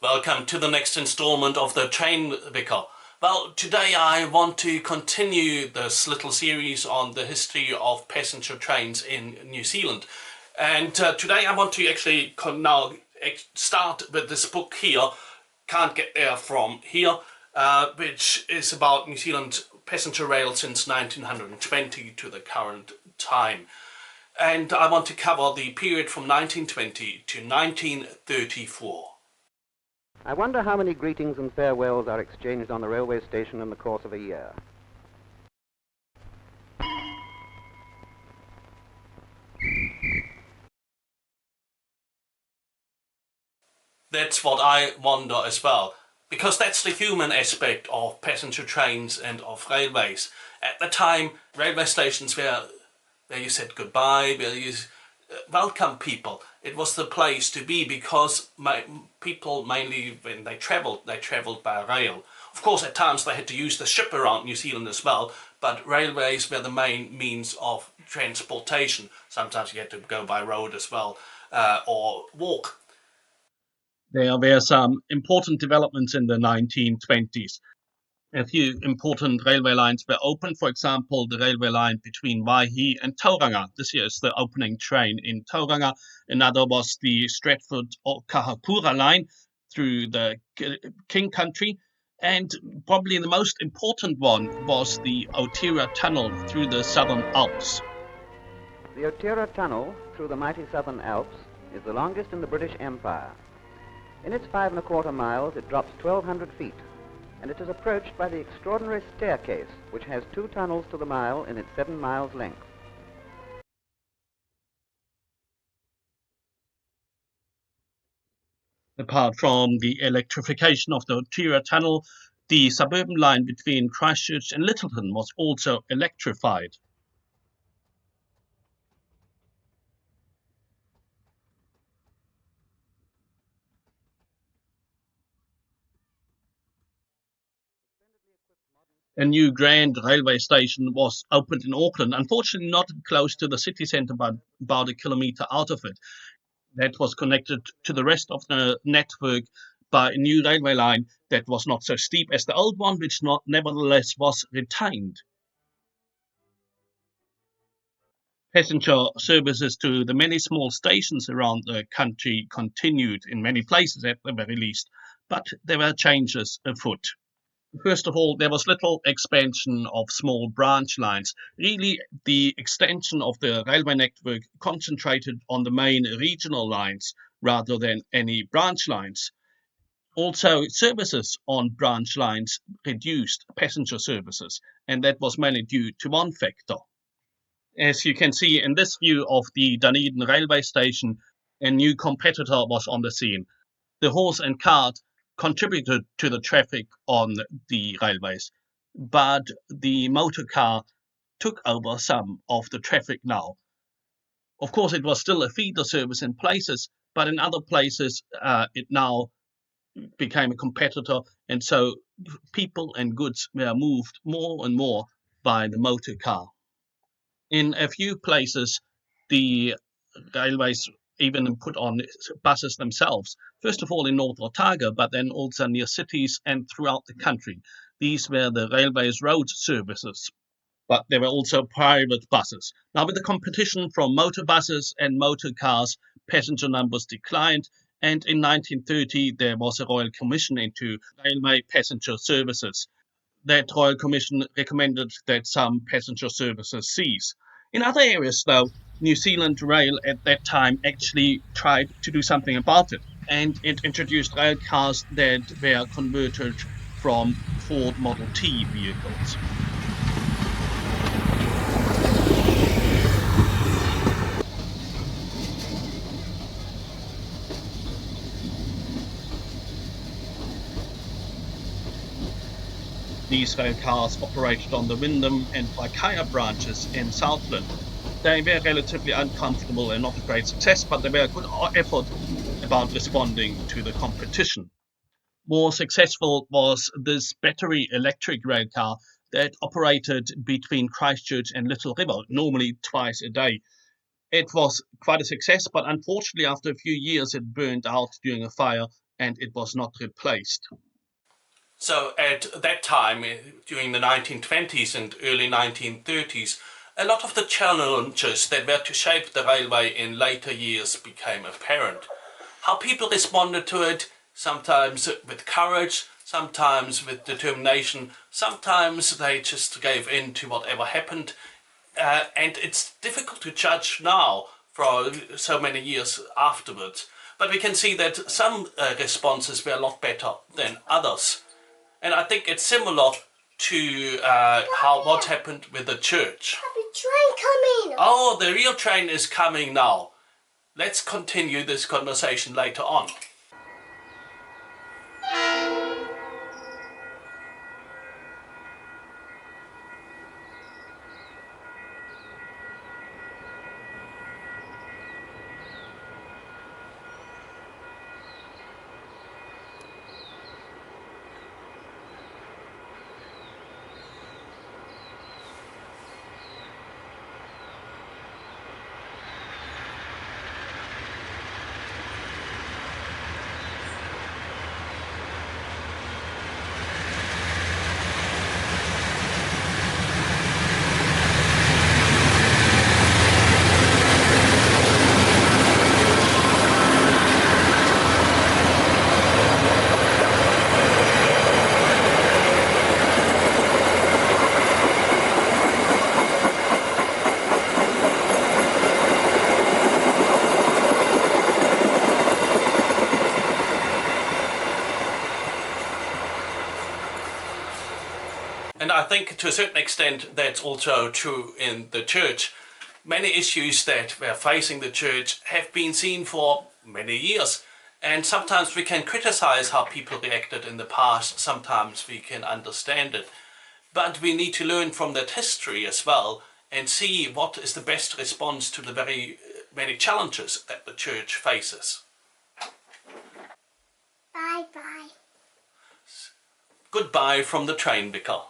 Welcome to the next installment of the Train Vicar. Well, today I want to continue this little series on the history of passenger trains in New Zealand. And today I want to actually start with this book here, Can't Get There From Here, which is about New Zealand passenger rail since 1920 to the current time. And I want to cover the period from 1920 to 1934. I wonder how many greetings and farewells are exchanged on the railway station in the course of a year. That's what I wonder as well, because that's the human aspect of passenger trains and of railways. At the time, railway stations were where you said goodbye, where you welcome people. It was the place to be because people mainly, when they travelled by rail. Of course, at times they had to use the ship around New Zealand as well, but railways were the main means of transportation. Sometimes you had to go by road as well, or walk. There were some important developments in the 1920s. A few important railway lines were opened. For example, the railway line between Waihi and Tauranga. This year is the opening train in Tauranga. Another was the Stratford-Kahakura line through the King Country. And probably the most important one was the Otira Tunnel through the Southern Alps. The Otira Tunnel through the mighty Southern Alps is the longest in the British Empire. In its 5¼ miles, it drops 1,200 feet. And it is approached by the extraordinary staircase, which has 2 tunnels to the mile in its 7 miles length. Apart from the electrification of the Otira Tunnel, the suburban line between Christchurch and Lyttelton was also electrified. A new grand railway station was opened in Auckland, unfortunately not close to the city centre, but about a kilometre out of it. That was connected to the rest of the network by a new railway line that was not so steep as the old one, which nevertheless was retained. Passenger services to the many small stations around the country continued in many places at the very least, but there were changes afoot. First of all, there was little expansion of small branch lines. Really, the extension of the railway network concentrated on the main regional lines rather than any branch lines. Also, services on branch lines reduced passenger services, and that was mainly due to one factor. As you can see in this view of the Dunedin railway station, a new competitor was on the scene. The horse and cart contributed to the traffic on the railways, but the motor car took over some of the traffic now. Of course, it was still a feeder service in places, but in other places it now became a competitor, and so people and goods were moved more and more by the motor car. In a few places, the railways even put on buses themselves. First of all in North Otago, but then also near cities and throughout the country. These were the railways road services, but there were also private buses. Now, with the competition from motor buses and motor cars, passenger numbers declined, and in 1930 there was a Royal Commission into railway passenger services. That Royal Commission recommended that some passenger services cease. In other areas, though, New Zealand Rail at that time actually tried to do something about it, and it introduced rail cars that were converted from Ford Model T vehicles. These rail cars operated on the Wyndham and Waikaia branches in Southland. They were relatively uncomfortable and not a great success, but they were a good effort about responding to the competition. More successful was this battery electric rail car that operated between Christchurch and Little River, normally twice a day. It was quite a success, but unfortunately after a few years it burned out during a fire and it was not replaced. So at that time, during the 1920s and early 1930s, a lot of the challenges that were to shape the railway in later years became apparent. How people responded to it, sometimes with courage, sometimes with determination, sometimes they just gave in to whatever happened. And it's difficult to judge now for so many years afterwards. But we can see that some responses were a lot better than others. And I think it's similar to what happened with the church. Papi, train coming! Oh, the real train is coming now. Let's continue this conversation later on. And I think to a certain extent that's also true in the church. Many issues that were facing the church have been seen for many years. And sometimes we can criticize how people reacted in the past, sometimes we can understand it. But we need to learn from that history as well and see what is the best response to the very many challenges that the church faces. Bye-bye. Goodbye from the train, Bickel.